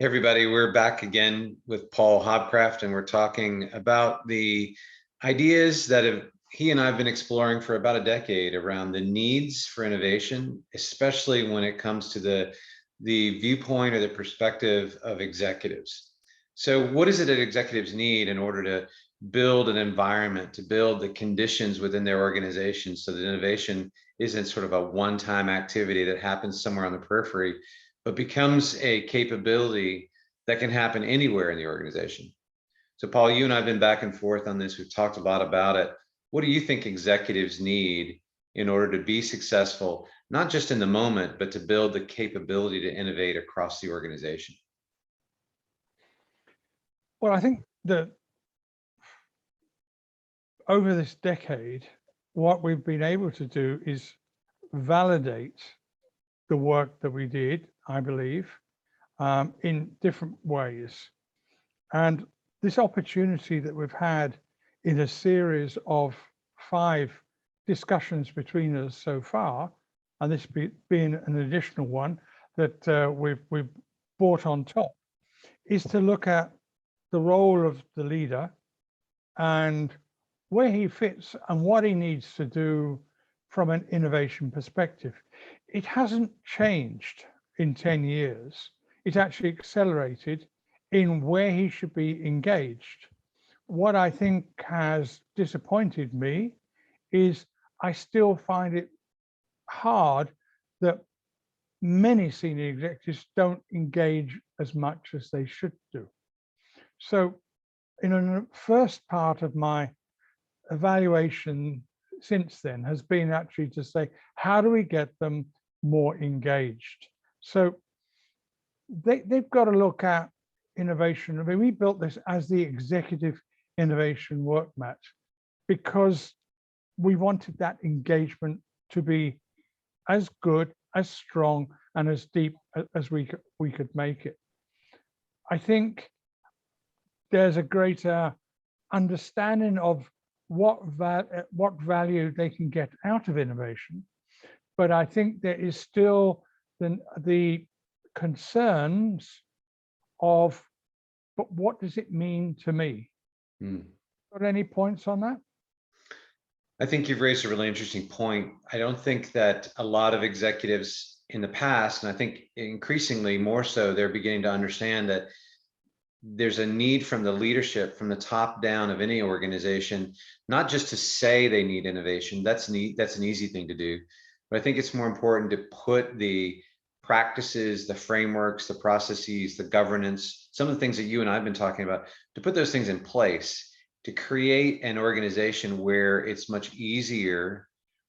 Hey everybody, we're back again with Paul Hobcraft, and we're talking about the ideas that he and I have been exploring for about a decade around the needs for innovation, especially when it comes to the viewpoint or the perspective of executives. So what is it that executives need in order to build an environment, to build the conditions within their organization so that innovation isn't sort of a one-time activity that happens somewhere on the periphery, but becomes a capability that can happen anywhere in the organization. So Paul, you and I have been back and forth on this. We've talked a lot about it. What do you think executives need in order to be successful, not just in the moment, but to build the capability to innovate across the organization? Well, I think that over this decade, what we've been able to do is validate the work that we did, I believe, in different ways. And this opportunity that we've had in a series of 5 discussions between us so far, and this being an additional one that we've brought on top, is to look at the role of the leader and where he fits and what he needs to do from an innovation perspective. It hasn't changed in 10 years. It's actually accelerated in where he should be engaged. What I think has disappointed me is I still find it hard that many senior executives don't engage as much as they should do. So in the first part of my evaluation since then has been actually to say, how do we get them more engaged? So they've got to look at innovation. I mean, we built this as the executive innovation Workmat because we wanted that engagement to be as good, as strong, and as deep as we could make it. I think there's a greater understanding of what value they can get out of innovation, but I think there is still the concerns of, but what does it mean to me? Got any points on that? I think you've raised a really interesting point. I don't think that a lot of executives in the past, and I think increasingly more so, they're beginning to understand that there's a need from the leadership, from the top down of any organization, not just to say they need innovation. That's an easy thing to do. But I think it's more important to put the practices, the frameworks, the processes, the governance, some of the things that you and I have been talking about, to put those things in place, to create an organization where it's much easier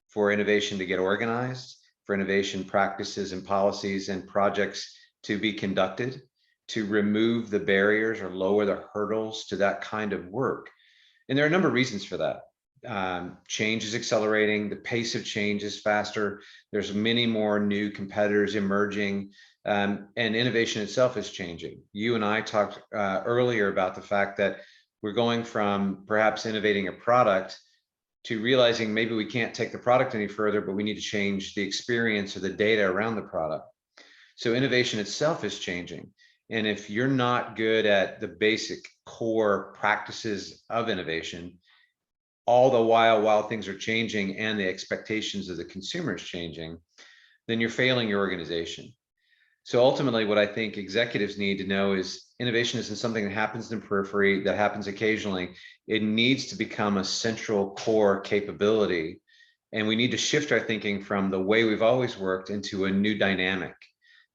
for innovation to get organized, for innovation practices and policies and projects to be conducted, to remove the barriers or lower the hurdles to that kind of work. And there are a number of reasons for that. Change is accelerating, the pace of change is faster, there's many more new competitors emerging, and innovation itself is changing. You and I talked earlier about the fact that we're going from perhaps innovating a product to realizing maybe we can't take the product any further, but we need to change the experience or the data around the product. So innovation itself is changing. And if you're not good at the basic core practices of innovation, all the while things are changing and the expectations of the consumer is changing, then you're failing your organization. So ultimately, what I think executives need to know is innovation isn't something that happens in the periphery, that happens occasionally. It needs to become a central core capability. And we need to shift our thinking from the way we've always worked into a new dynamic.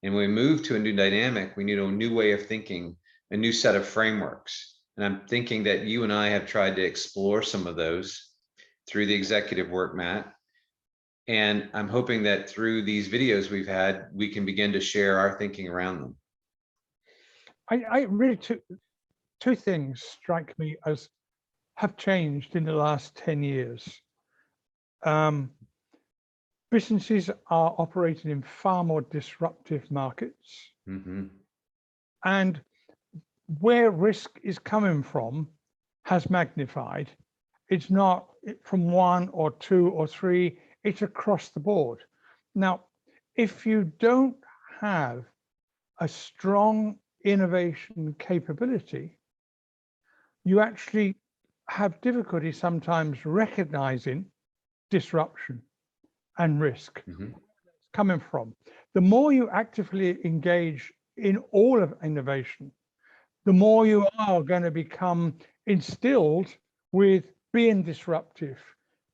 And when we move to a new dynamic, we need a new way of thinking, a new set of frameworks. And I'm thinking that you and I have tried to explore some of those through the executive Workmat. And I'm hoping that through these videos we've had, we can begin to share our thinking around them. I really, two things strike me as have changed in the last 10 years. Businesses are operating in far more disruptive markets. And where risk is coming from has magnified. It's not from 1 or 2 or 3, it's across the board. Now, if you don't have a strong innovation capability, you actually have difficulty sometimes recognizing disruption and risk coming from. The more you actively engage in all of innovation, the more you are going to become instilled with being disruptive,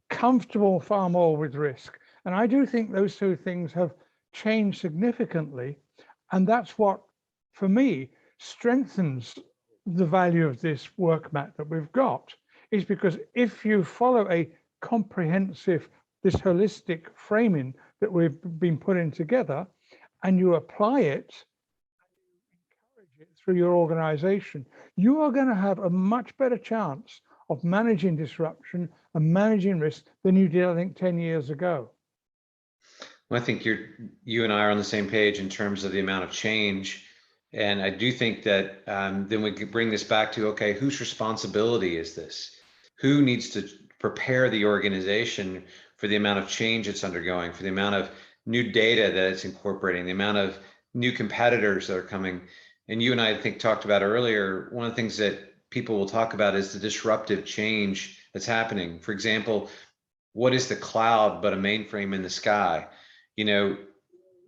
comfortable far more with risk. And I do think those two things have changed significantly. And that's what, for me, strengthens the value of this Workmat that we've got, is because if you follow a comprehensive, this holistic framing that we've been putting together, and you apply it, encourage it through your organization, you are going to have a much better chance of managing disruption and managing risk than you did, I think, 10 years ago. Well, I think you and I are on the same page in terms of the amount of change. And I do think that then we could bring this back to, okay, whose responsibility is this? Who needs to prepare the organization for the amount of change it's undergoing, for the amount of new data that it's incorporating, the amount of new competitors that are coming? And you and I think talked about earlier, one of the things that people will talk about is the disruptive change that's happening. For example, what is the cloud but a mainframe in the sky? You know,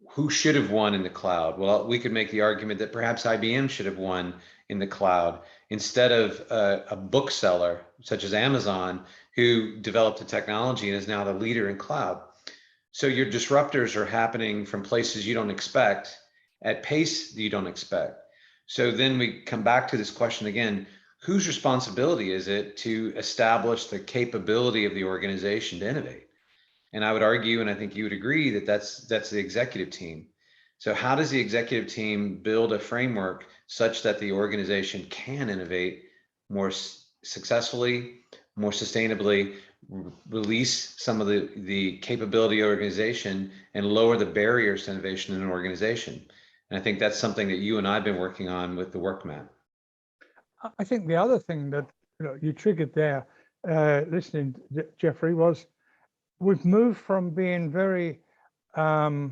who should have won in the cloud? Well, we could make the argument that perhaps IBM should have won in the cloud instead of a bookseller such as Amazon, who developed the technology and is now the leader in cloud. So your disruptors are happening from places you don't expect, at pace that you don't expect. So then we come back to this question again, whose responsibility is it to establish the capability of the organization to innovate? And I would argue, and I think you would agree, that that's the executive team. So how does the executive team build a framework such that the organization can innovate more successfully, more sustainably, release some of the capability of the organization, and lower the barriers to innovation in an organization? And I think that's something that you and I have been working on with the Workmat. I think the other thing that you triggered there, listening, Jeffrey, was we've moved from being very on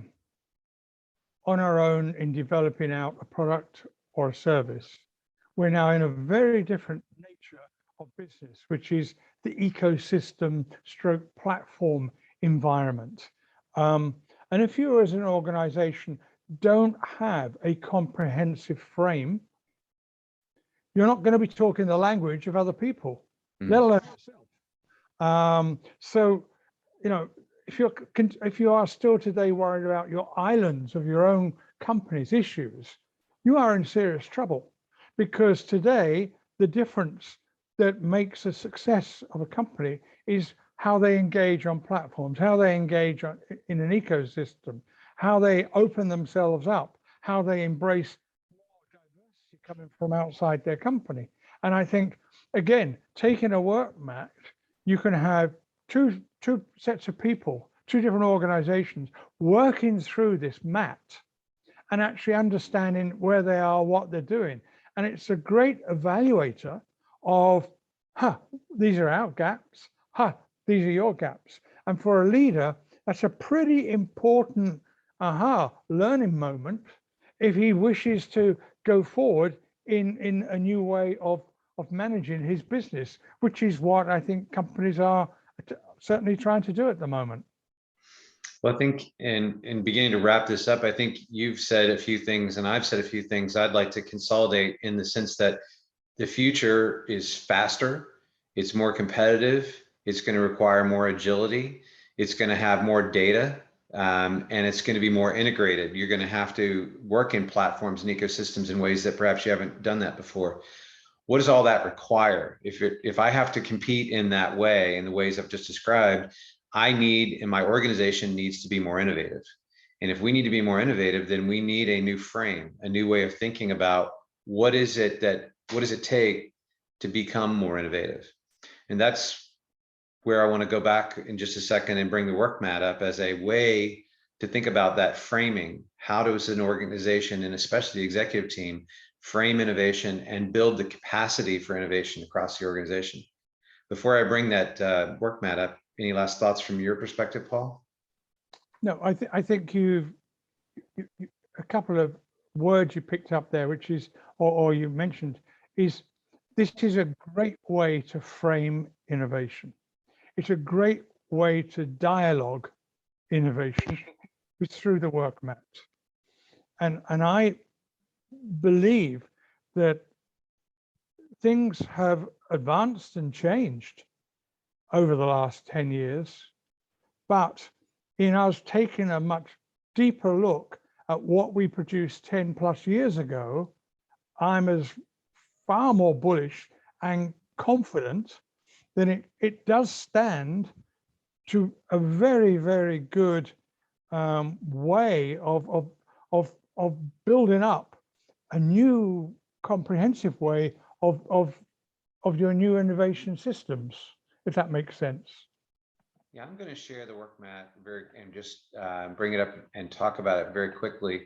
our own in developing out a product or a service. We're now in a very different nature of business, which is the ecosystem stroke platform environment. And if you as an organization don't have a comprehensive frame, you're not going to be talking the language of other people, let alone yourself. So, if you are still today worried about your islands of your own company's issues, you are in serious trouble, because today the difference that makes a success of a company is how they engage on platforms, how they engage in an ecosystem, how they open themselves up, how they embrace more diversity coming from outside their company. And I think, again, taking a Workmat, you can have two sets of people, two different organizations working through this mat and actually understanding where they are, what they're doing. And it's a great evaluator of, these are our gaps, these are your gaps. And for a leader, that's a pretty important learning moment if he wishes to go forward in a new way of managing his business, which is what I think companies are certainly trying to do at the moment. Well, I think in beginning to wrap this up, I think you've said a few things and I've said a few things I'd like to consolidate, in the sense that the future is faster, it's more competitive, it's going to require more agility, it's going to have more data, and it's going to be more integrated. You're going to have to work in platforms and ecosystems in ways that perhaps you haven't done that before. What does all that require? If I have to compete in that way, in the ways I've just described, I need, and my organization needs to be more innovative. And if we need to be more innovative, then we need a new frame, a new way of thinking about what does it take to become more innovative? And that's where I want to go back in just a second and bring the Workmat up as a way to think about that framing. How does an organization, and especially the executive team, frame innovation and build the capacity for innovation across the organization? Before I bring that Workmat up, any last thoughts from your perspective, Paul? No, I think you've a couple of word you picked up there, which is, or you mentioned, is this is a great way to frame innovation. It's a great way to dialogue innovation through the Workmat. And I believe that things have advanced and changed over the last 10 years, but in us taking a much deeper look at what we produced 10 plus years ago, I'm as far more bullish and confident that it does stand to a very, very good way of building up a new comprehensive way of your new innovation systems, if that makes sense. Yeah, I'm going to share the Workmat and just bring it up and talk about it very quickly.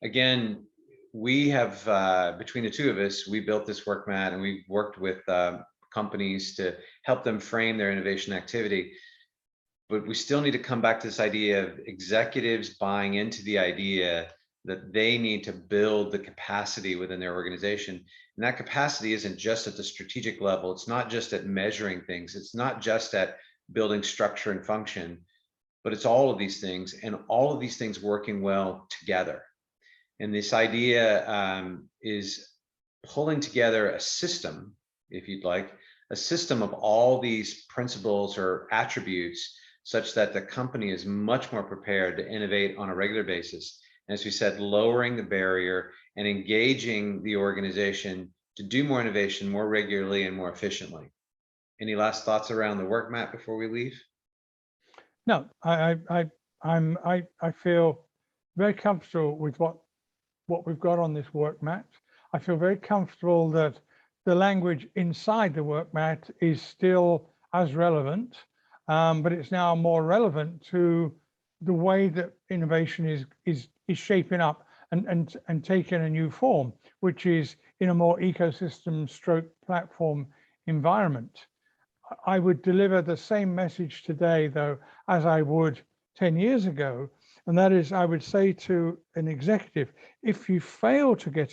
Again, we have, between the two of us, we built this Workmat, and we've worked with companies to help them frame their innovation activity. But we still need to come back to this idea of executives buying into the idea that they need to build the capacity within their organization. And that capacity isn't just at the strategic level. It's not just at measuring things. It's not just at building structure and function, but it's all of these things, and all of these things working well together. And this idea is pulling together a system, if you'd like, a system of all these principles or attributes such that the company is much more prepared to innovate on a regular basis. And as we said, lowering the barrier and engaging the organization to do more innovation more regularly and more efficiently. Any last thoughts around the Workmat before we leave? No, I feel very comfortable with what we've got on this Workmat. I feel very comfortable that the language inside the Workmat is still as relevant, but it's now more relevant to the way that innovation is shaping up and taking a new form, which is in a more ecosystem stroke platform environment. I would deliver the same message today, though, as I would 10 years ago. And that is, I would say to an executive, if you fail to get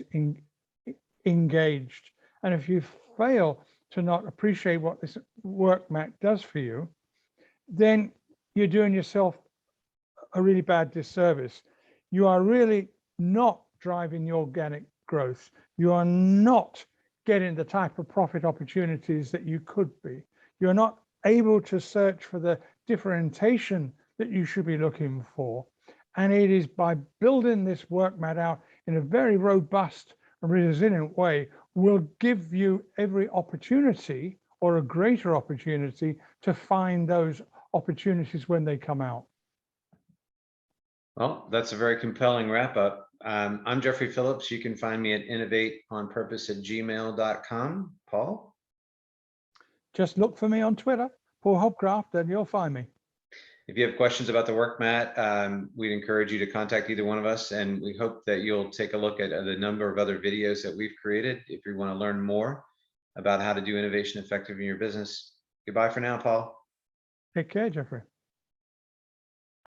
engaged, and if you fail to not appreciate what this Workmat does for you, then you're doing yourself a really bad disservice. You are really not driving your organic growth. You are not getting the type of profit opportunities that you could be. You're not able to search for the differentiation that you should be looking for. And it is by building this Workmat out in a very robust and resilient way will give you every opportunity, or a greater opportunity, to find those opportunities when they come out. Well, that's a very compelling wrap up. I'm Jeffrey Phillips. You can find me at innovateonpurpose@gmail.com. Paul? Just look for me on Twitter, Paul Hopcraft, and you'll find me. If you have questions about the Workmat, we'd encourage you to contact either one of us, and we hope that you'll take a look at the number of other videos that we've created if you want to learn more about how to do innovation effective in your business. Goodbye for now, Paul. Take care, Jeffrey.